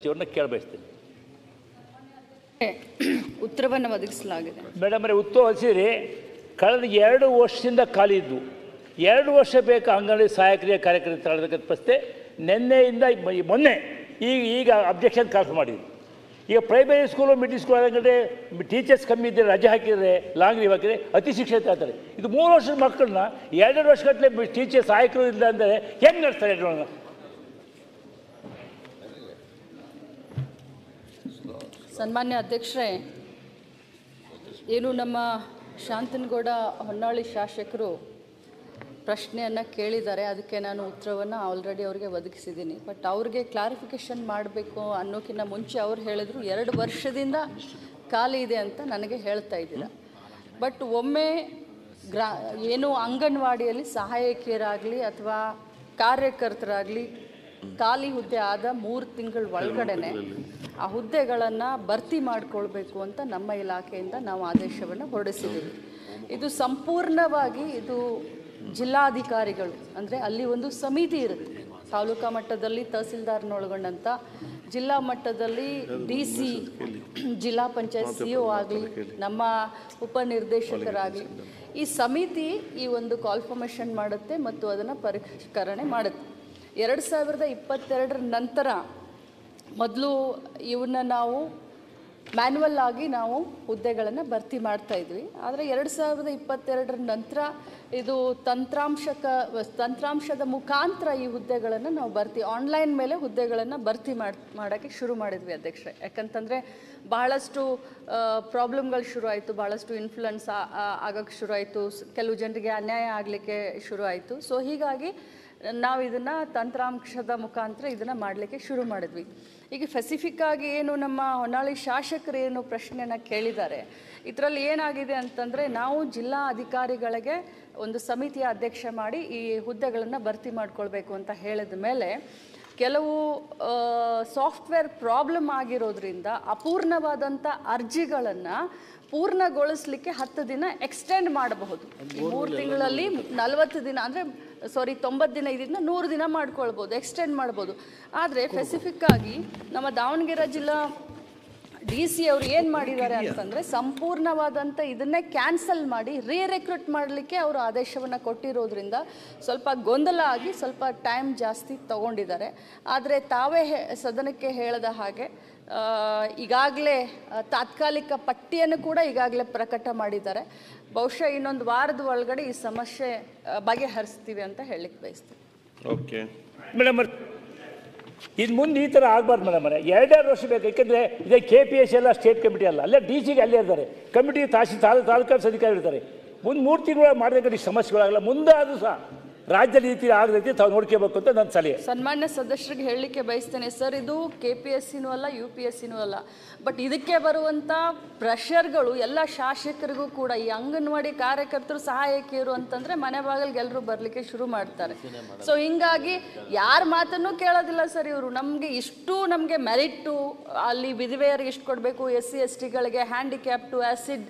ಕೇಳಬಯಸ್ತೀನಿ. ಉತ್ತರವನ್ನು ಒದಗಿಸಲಾಗಿದೆ. ಮೇಡಮ್ ಅವರೇ, ಉತ್ತರ ಒದಗಿಸಿದ್ರಿ. ಕಳೆದ 2 ವರ್ಷದಿಂದ ಖಾಲಿ ಇದ್ದು 2 ವರ್ಷ ಬೇಕು ಅಂಗನವಾಡಿ ಸಹಾಯಕರಿಗೆ ಕಾರ್ಯಕರ್ತರು ತಗೊಳ್ಳತಕ್ಕಂಥ ಪ್ರಶ್ನೆ ನಿನ್ನೆಯಿಂದ ಮೊನ್ನೆ ಈಗ ಅಬ್ಜೆಕ್ಷನ್ ಕಾಲ್ ಮಾಡಿದ್ವಿ. ಈಗ ಪ್ರೈಮರಿ ಸ್ಕೂಲು ಮಿಡ್ಲ್ ಸ್ಕೂಲ್ ಆಗಂದ್ರೆ ಟೀಚರ್ಸ್ ಕಮ್ಮಿ ಇದ್ದರೆ ರಜೆ ಹಾಕಿದರೆ ಲಾಂಗ್ ಲೀವ್ ಹಾಕಿದರೆ ಅತಿ ಶಿಕ್ಷೆ ತಗೊಳ್ತಾರೆ. ಇದು 3 ವರ್ಷದ ಮಕ್ಕಳನ್ನ 2 ವರ್ಷಗಟ್ಟಲೆ ಟೀಚರ್ ಸಹಾಯಕರು ಇಲ್ಲ ಅಂದರೆ ಹೆಂಗೆ ನಡೆಸ್ತಾರೆ? ಸನ್ಮಾನ್ಯ ಅಧ್ಯಕ್ಷರೇ, ಏನು ನಮ್ಮ ಶಾಂತನಗೌಡ ಹೊನ್ನಾಳಿ ಶಾಸಕರು ಪ್ರಶ್ನೆಯನ್ನು ಕೇಳಿದ್ದಾರೆ, ಅದಕ್ಕೆ ನಾನು ಉತ್ತರವನ್ನು ಆಲ್ರೆಡಿ ಅವರಿಗೆ ಒದಗಿಸಿದ್ದೀನಿ. ಬಟ್ ಅವ್ರಿಗೆ ಕ್ಲಾರಿಫಿಕೇಷನ್ ಮಾಡಬೇಕು ಅನ್ನೋಕ್ಕಿಂತ ಮುಂಚೆ ಅವ್ರು ಹೇಳಿದ್ರು 2 ವರ್ಷದಿಂದ ಖಾಲಿ ಇದೆ ಅಂತ ನನಗೆ ಹೇಳ್ತಾ ಇದ್ದೀರಾ. ಬಟ್ ಒಮ್ಮೆ ಏನು ಅಂಗನವಾಡಿಯಲ್ಲಿ ಸಹಾಯಕಿಯರಾಗಲಿ ಅಥವಾ ಕಾರ್ಯಕರ್ತರಾಗಲಿ ಖಾಲಿ ಹುದ್ದೆ ಆದ 3 ತಿಂಗಳ ಒಳಗಡೆ ಆ ಹುದ್ದೆಗಳನ್ನು ಭರ್ತಿ ಮಾಡಿಕೊಳ್ಬೇಕು ಅಂತ ನಮ್ಮ ಇಲಾಖೆಯಿಂದ ನಾವು ಆದೇಶವನ್ನು ಹೊರಡಿಸಿದ್ದೀವಿ. ಇದು ಸಂಪೂರ್ಣವಾಗಿ ಇದು ಜಿಲ್ಲಾಧಿಕಾರಿಗಳು, ಅಂದರೆ ಅಲ್ಲಿ ಒಂದು ಸಮಿತಿ ಇರುತ್ತೆ. ತಾಲೂಕಾ ಮಟ್ಟದಲ್ಲಿ ತಹಸೀಲ್ದಾರ್ನೊಳಗೊಂಡಂಥ, ಜಿಲ್ಲಾ ಮಟ್ಟದಲ್ಲಿ DC, ಜಿಲ್ಲಾ ಪಂಚಾಯತ್ CO ಆಗಲಿ, ನಮ್ಮ ಉಪನಿರ್ದೇಶಕರಾಗಲಿ, ಈ ಸಮಿತಿ ಈ ಒಂದು ಕಾಲ್ಫರ್ಮೇಷನ್ ಮಾಡುತ್ತೆ ಮತ್ತು ಅದನ್ನು ಪರಿಷ್ಕರಣೆ ಮಾಡುತ್ತೆ. 2022 ನಂತರ ಮೊದಲು ಇವನ್ನ ನಾವು ಮ್ಯಾನ್ಯುವಲ್ ಆಗಿ ನಾವು ಹುದ್ದೆಗಳನ್ನು ಭರ್ತಿ ಮಾಡ್ತಾಯಿದ್ವಿ. ಆದರೆ 2022 ನಂತರ ಇದು ತಂತ್ರಾಂಶದ ಮುಖಾಂತರ ಈ ಹುದ್ದೆಗಳನ್ನು ನಾವು ಆನ್ಲೈನ್ ಮೇಲೆ ಹುದ್ದೆಗಳನ್ನು ಭರ್ತಿ ಮಾಡೋಕ್ಕೆ ಶುರು ಮಾಡಿದ್ವಿ ಅಧ್ಯಕ್ಷರೇ. ಯಾಕಂತಂದರೆ ಬಹಳಷ್ಟು ಪ್ರಾಬ್ಲಮ್ಗಳು ಶುರು ಆಯಿತು, ಭಾಳಷ್ಟು ಇನ್ಫ್ಲುಯೆನ್ಸ್ ಆಗೋಕ್ಕೆ ಶುರು ಆಯಿತು, ಕೆಲವು ಜನರಿಗೆ ಅನ್ಯಾಯ ಆಗಲಿಕ್ಕೆ ಶುರು ಆಯಿತು. ಸೊ ಹೀಗಾಗಿ ನಾವು ಇದನ್ನು ತಂತ್ರಾಂಶದ ಮುಖಾಂತರ ಇದನ್ನು ಮಾಡಲಿಕ್ಕೆ ಶುರು ಮಾಡಿದ್ವಿ. ಈಗ ಸ್ಪೆಸಿಫಿಕ್ಕಾಗಿ ಏನು ನಮ್ಮ ಹೊನ್ನಾಳಿ ಶಾಸಕರು ಏನು ಪ್ರಶ್ನೆಯನ್ನು ಕೇಳಿದ್ದಾರೆ, ಇದರಲ್ಲಿ ಏನಾಗಿದೆ ಅಂತಂದರೆ, ನಾವು ಜಿಲ್ಲಾ ಅಧಿಕಾರಿಗಳಿಗೆ ಒಂದು ಸಮಿತಿಯ ಅಧ್ಯಕ್ಷ ಮಾಡಿ ಈ ಹುದ್ದೆಗಳನ್ನು ಭರ್ತಿ ಮಾಡ್ಕೊಳ್ಬೇಕು ಅಂತ ಹೇಳಿದ ಮೇಲೆ ಕೆಲವು ಸಾಫ್ಟ್ವೇರ್ ಪ್ರಾಬ್ಲಮ್ ಆಗಿರೋದ್ರಿಂದ ಅಪೂರ್ಣವಾದಂಥ ಅರ್ಜಿಗಳನ್ನು ಪೂರ್ಣಗೊಳಿಸಲಿಕ್ಕೆ 10 ದಿನ ಎಕ್ಸ್ಟೆಂಡ್ ಮಾಡಬಹುದು. 3 ತಿಂಗಳಲ್ಲಿ 40 ದಿನ ಅಂದರೆ 90 ದಿನ ಇದರಿಂದ 100 ದಿನ ಮಾಡ್ಕೊಳ್ಬೋದು, ಎಕ್ಸ್ಟೆಂಡ್ ಮಾಡ್ಬೋದು. ಆದರೆ ಸ್ಪೆಸಿಫಿಕ್ಕಾಗಿ ನಮ್ಮ ದಾವಣಗೆರೆ ಜಿಲ್ಲಾ DC ಅವರು ಏನು ಮಾಡಿದ್ದಾರೆ ಅಂತಂದರೆ, ಸಂಪೂರ್ಣವಾದಂಥ ಇದನ್ನೇ ಕ್ಯಾನ್ಸಲ್ ಮಾಡಿ ರಿಕ್ರೂಟ್ ಮಾಡಲಿಕ್ಕೆ ಅವರು ಆದೇಶವನ್ನು ಕೊಟ್ಟಿರೋದ್ರಿಂದ ಸ್ವಲ್ಪ ಗೊಂದಲ ಆಗಿ ಸ್ವಲ್ಪ ಟೈಮ್ ಜಾಸ್ತಿ ತಗೊಂಡಿದ್ದಾರೆ. ಆದರೆ ತಾವೇ ಸದನಕ್ಕೆ ಹೇಳಿದ ಹಾಗೆ ಈಗಾಗಲೇ ತಾತ್ಕಾಲಿಕ ಪಟ್ಟಿಯನ್ನು ಕೂಡ ಈಗಾಗಲೇ ಪ್ರಕಟ ಮಾಡಿದ್ದಾರೆ. ಬಹುಶಃ ಇನ್ನೊಂದು ವಾರದ ಒಳಗಡೆ ಈ ಸಮಸ್ಯೆ ಬಗೆಹರಿಸ್ತೀವಿ ಅಂತ ಹೇಳಲಿಕ್ಕೆ ಬಯಸ್ತೀವಿ. ಓಕೆ ಮೇಡಮ್, ಇನ್ನು ಮುಂದೆ ಈ ಥರ ಆಗಬಾರ್ದು ಮೇಡಮ್. 2 ವರ್ಷ ಬೇಕು. ಯಾಕೆಂದರೆ ಇದೇ KPS ಎಲ್ಲ ಸ್ಟೇಟ್ ಕಮಿಟಿ ಅಲ್ಲ, ಅಲ್ಲೇ DCಗೆ ಅಲ್ಲೇ ಇರ್ತಾರೆ, ಕಮಿಟಿ ತಾಲೂಕು ಅಧಿಕಾರಿ ಇರ್ತಾರೆ. ಮುಂದೆ 3 ತಿಂಗಳು ಮಾಡಬೇಕಂದ್ರೆ ಸಮಸ್ಯೆಗಳಾಗಲ್ಲ. ಮುಂದೆ ಅದು ಸಹ ರಾಜ್ಯ ರೀತಿ ಆಗದೈತಿ ತಾವು ನೋಡ್ಕೋಬೇಕು ಅಂತ ನನ್ನ ಸಲಹೆ. ಸನ್ಮಾನ್ಯ ಸದಸ್ಯರಿಗೆ ಹೇಳಲಿಕ್ಕೆ ಬಯಸ್ತೇನೆ ಸರ್, ಇದು KPSCನೂ ಅಲ್ಲ, UPSCನೂ ಅಲ್ಲ. ಬಟ್ ಇದಕ್ಕೆ ಬರುವಂಥ ಪ್ರೆಷರ್ಗಳು ಎಲ್ಲ ಶಾಸಕರಿಗೂ ಕೂಡ, ಈ ಅಂಗನವಾಡಿ ಕಾರ್ಯಕರ್ತರು ಸಹಾಯಕಿಯರು ಅಂತಂದರೆ ಮನೆ ಬಾಗಿಲಿಗೆ ಎಲ್ಲರೂ ಬರಲಿಕ್ಕೆ ಶುರು ಮಾಡ್ತಾರೆ. ಸೊ ಹಿಂಗಾಗಿ ಯಾರ ಮಾತನ್ನು ಕೇಳೋದಿಲ್ಲ ಸರ್ ಇವರು. ನಮಗೆ ಮೆರಿಟು, ಅಲ್ಲಿ ವಿಧವೆಯರಿಗೆ ಇಷ್ಟು ಕೊಡಬೇಕು, SC STಗಳಿಗೆ, ಹ್ಯಾಂಡಿಕ್ಯಾಪ್ಟು, ಆ್ಯಸಿಡ್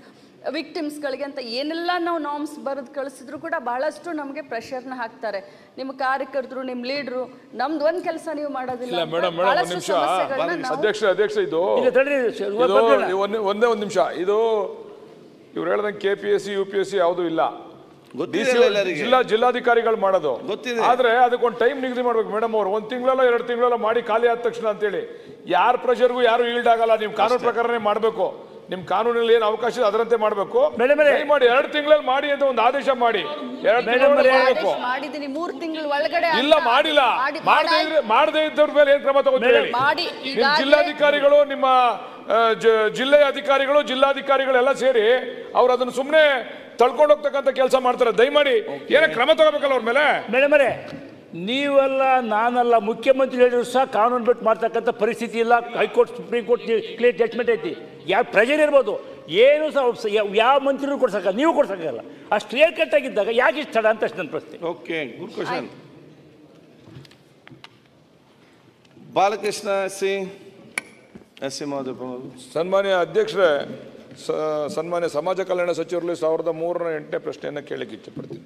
ವಿಕ್ಟಿಮ್ಸ್ಗಳಿಗೆ ಅಂತ ಏನೆಲ್ಲ ನಾವು ನಾರ್ಮ್ಸ್ ಬರೆದು ಕಳಿಸಿದ್ರು ಕೂಡ ಬಹಳಷ್ಟು ನಮಗೆ ಪ್ರೆಷರ್ನ ಹಾಕ್ತಾರೆ. ನಿಮ್ಮ ಕಾರ್ಯಕರ್ತರು, ನಿಮ್ಮ ಲೀಡ್ರು, ನಮ್ದು ಒಂದು ಕೆಲಸ ನೀವು ಮಾಡೋದಿಲ್ಲ. ಅಧ್ಯಕ್ಷ ಇದು ಒಂದೇ ಒಂದು ನಿಮಿಷ. ಇದು ಇವ್ರು ಹೇಳ್ದಂಗೆ KPSC UPSC ಯಾವುದೂ ಇಲ್ಲ, ಜಿಲ್ಲಾಧಿಕಾರಿಗಳು ಮಾಡೋದು. ಆದ್ರೆ ಅದಕ್ಕೊಂದು ಟೈಮ್ ನಿಗದಿ ಮಾಡ್ಬೇಕು ಮೇಡಮ್ ಅವರು. 1 ತಿಂಗಳಲ್ಲ 2 ತಿಂಗಳಲ್ಲ ಮಾಡಿ ಖಾಲಿ ಆದ ತಕ್ಷಣ ಅಂತೇಳಿ ಯಾರ ಪ್ರೆಷರ್ಗೂ ಯಾರು ಈಲ್ಡ್ ಆಗಲ್ಲ. ನೀವು ಕಾನೂನು ಪ್ರಕಾರನೇ ಮಾಡಬೇಕು. ನಿಮ್ ಕಾನೂನಲ್ಲಿ ಏನು ಅವಕಾಶ ಇದೆ ಅದರಂತೆ ಮಾಡಬೇಕು. ಮಾಡಿ 2 ತಿಂಗಳಲ್ಲಿ ಮಾಡಿ ಅಂತ ಒಂದು ಆದೇಶ ಮಾಡಿ. 2 ತಿಂಗಳು ಮಾಡಿದೀನಿ, 3 ತಿಂಗಳ ಒಳಗಡೆ ಇಲ್ಲ ಮಾಡಿಲ್ಲ. ಮಾಡದೇ ಇದ್ದವ್ರ ಮೇಲೆ ಏನ್ ಕ್ರಮ ತಗೋತೀವಿ? ನಿಮ್ ಜಿಲ್ಲಾಧಿಕಾರಿಗಳು, ನಿಮ್ಮ ಜಿಲ್ಲೆಯ ಅಧಿಕಾರಿಗಳು, ಜಿಲ್ಲಾಧಿಕಾರಿಗಳೆಲ್ಲ ಸೇರಿ ಅವ್ರು ಅದನ್ನ ಸುಮ್ಮನೆ ತಳ್ಕೊಂಡು ಹೋಗ್ತಕ್ಕಂಥ ಕೆಲಸ ಮಾಡ್ತಾರೆ. ದಯಮಾಡಿ ಏನೇ ಕ್ರಮ ತಗೋಬೇಕಲ್ಲ ಅವ್ರ ಮೇಲೆ. ಮೇಡಮರೇ, ನೀವಲ್ಲ ನಾನಲ್ಲ, ಮುಖ್ಯಮಂತ್ರಿ ಹೇಳಿದ್ರು ಸಹ ಕಾನೂನು ಬಿಟ್ಟು ಮಾಡ್ತಕ್ಕಂಥ ಪರಿಸ್ಥಿತಿ ಇಲ್ಲ. High court, supreme court clear judgement ಐತಿ. ಯಾವ ಪ್ರೆಷರ್ ಇರ್ಬೋದು, ಏನು ಸಹ ಯಾವ ಮಂತ್ರಿನೂ ಕೊಡ್ಸಕ್ಕಲ್ಲ, ನೀವು ಕೊಡ್ಸಕ್ಕಲ್ಲ. ಅಷ್ಟು ಕ್ಲಿಯರ್ ಕಟ್ ಆಗಿದ್ದಾಗ ಯಾಕೆ ಇಷ್ಟ ಅಂತ ನನ್ನ ಪ್ರಶ್ನೆ. Okay, good question. Balakrishna S C ಮಹೋದಯ. ಸನ್ಮಾನ್ಯ ಅಧ್ಯಕ್ಷರೇ, ಸನ್ಮಾನ್ಯ ಸಮಾಜ ಕಲ್ಯಾಣ ಸಚಿವರಲ್ಲಿ 2003ರ 8ನೇ ಪ್ರಶ್ನೆಯನ್ನು ಕೇಳಲಿಕ್ಕೆ ಇಚ್ಛೆಪಡ್ತೀನಿ.